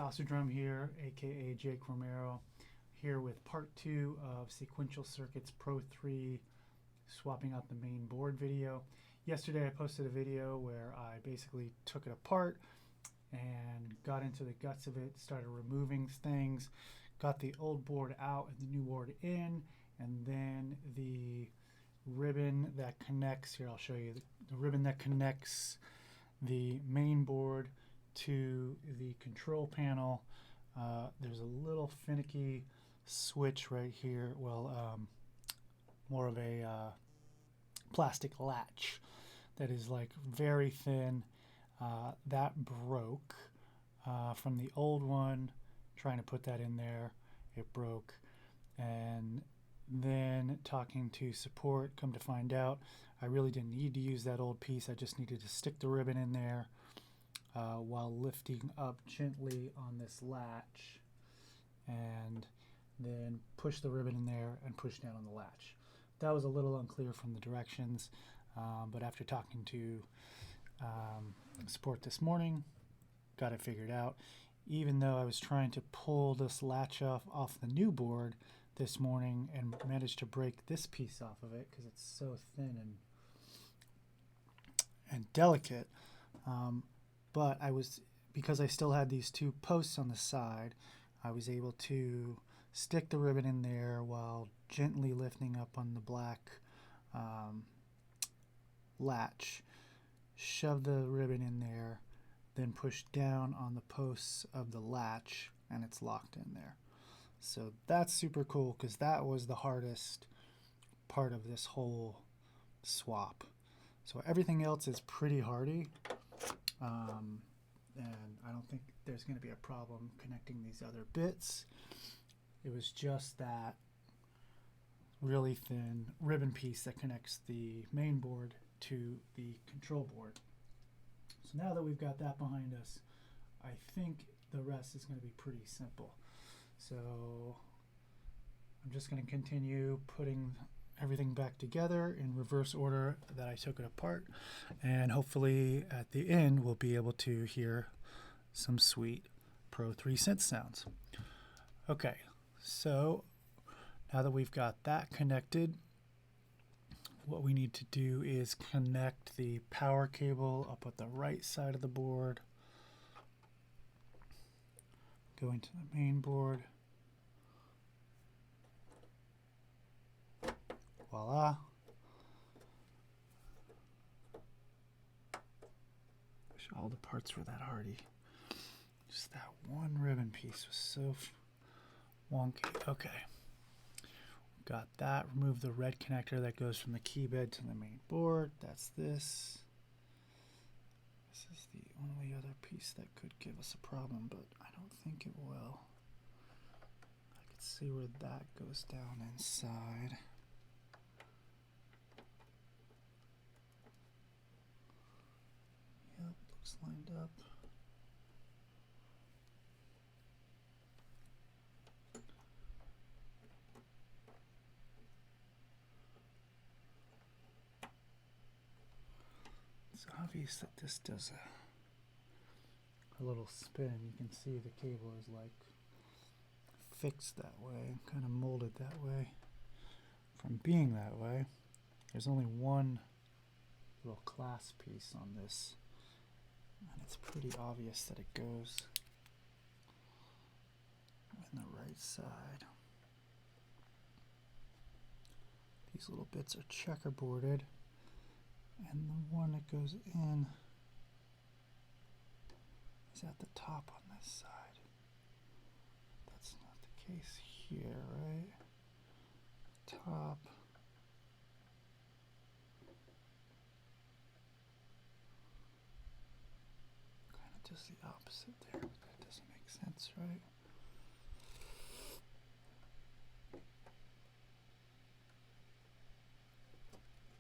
Saucerdrum here, aka Jake Romero, here with part 2 of Sequential Circuits Pro 3 swapping out the main board video. Yesterday I posted a video where I basically took it apart and got into the guts of it, started removing things, got the old board out and the new board in, and then the ribbon that connects, here I'll show you, the ribbon that connects the main board to the control panel. There's a little finicky switch right here, more of a plastic latch that is like very thin. That broke from the old one. Trying to put that in there, it broke. And then talking to support, come to find out I really didn't need to use that old piece. I just needed to stick the ribbon in there while lifting up gently on this latch, and then push the ribbon in there and push down on the latch. That was a little unclear from the directions, but after talking to support this morning, got it figured out. Even though I was trying to pull this latch off the new board this morning and managed to break this piece off of it because it's so thin and delicate, but because I still had these two posts on the side, I was able to stick the ribbon in there while gently lifting up on the black latch, shove the ribbon in there, then push down on the posts of the latch, and it's locked in there. So that's super cool because that was the hardest part of this whole swap. So everything else is pretty hardy, and I don't think there's going to be a problem connecting these other bits. It was just that really thin ribbon piece that connects the main board to the control board. So now that we've got that behind us, I think the rest is going to be pretty simple. So I'm just going to continue putting everything back together in reverse order that I took it apart, and hopefully at the end we'll be able to hear some sweet Pro 3 synth sounds. Okay, so now that we've got that connected, what we need to do is connect the power cable up at the right side of the board, go into the main board. Voila. Wish all the parts were that hardy. Just that one ribbon piece was so wonky. Okay. Got that. Remove the red connector that goes from the key bed to the main board. That's this. This is the only other piece that could give us a problem, but I don't think it will. I can see where that goes down inside. Yep, looks lined up. It's obvious that this does a little spin. You can see the cable is like fixed that way, kind of molded that way. From being that way, there's only one little clasp piece on this, and it's pretty obvious that it goes in the right side. These little bits are checkerboarded, and the one that goes in is at the top on this side. That's not the case here, right? Top. Kind of does the opposite there, but that doesn't make sense, right?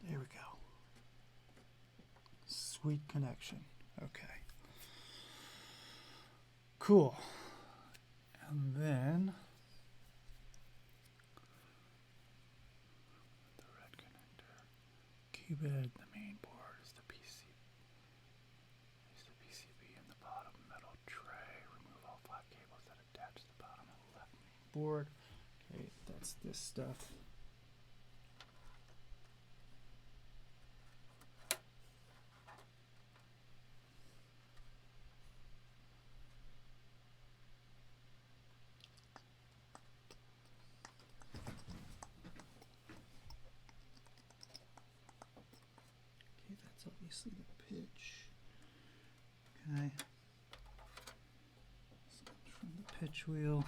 There we go. Sweet connection. Okay. Cool. And then the red connector, key bed, the main board is the PC. There's the PCB in the bottom metal tray. Remove all flat cables. board. Okay, that's this stuff. Okay, that's obviously the pitch. Okay. This comes from the pitch wheel.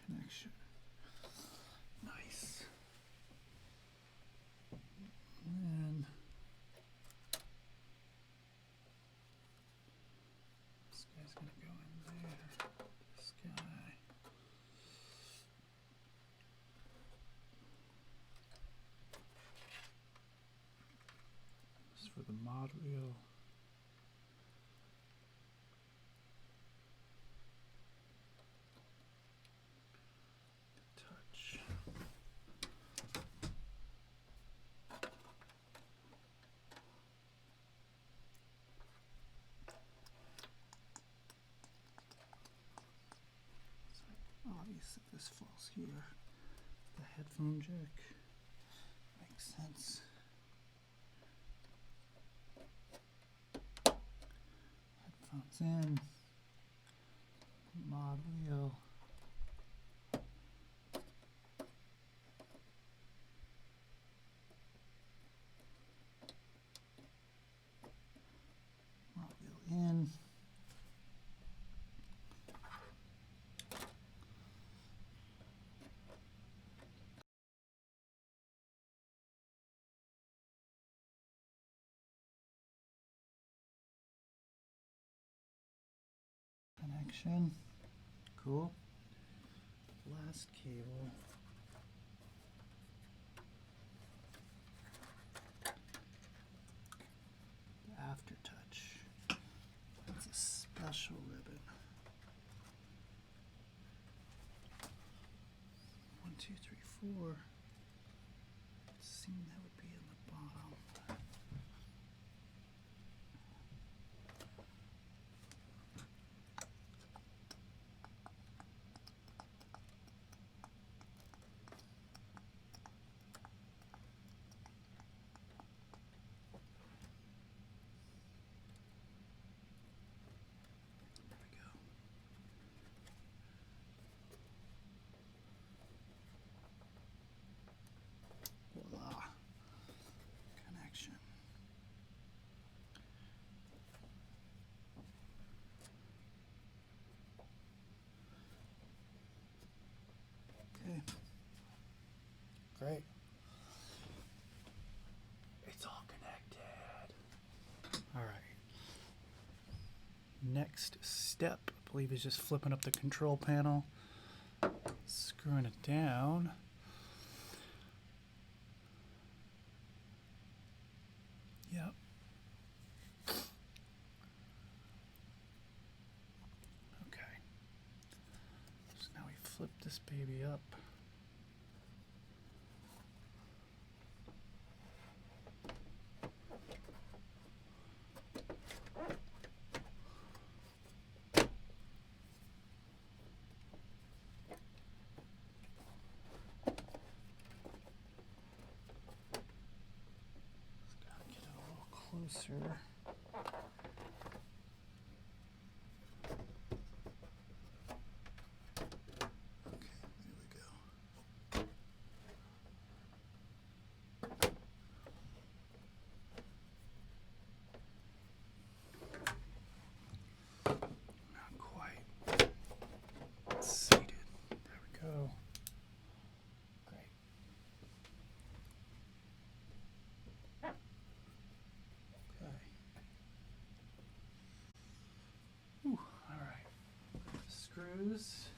Connection. Nice. And then this guy's gonna go in there. This guy. This is for the mod wheel. Touch. Obvious if this falls here. The headphone jack makes sense. Headphones in. Mod wheel. Mod wheel in. Connection. Cool. Last cable. The aftertouch. That's a special ribbon. 1, 2, 3, 4. Seemed that would be in the bottom. There we go. Voila. Connection. Okay. Great. It's all connected. All right. Next step, I believe, is just flipping up the control panel, screwing it down. Yep. Okay. So now we flip this baby up. Closer. Okay, there we go. Not quite. It's seated. There we go. Great. Okay. Ooh, all right. Screws.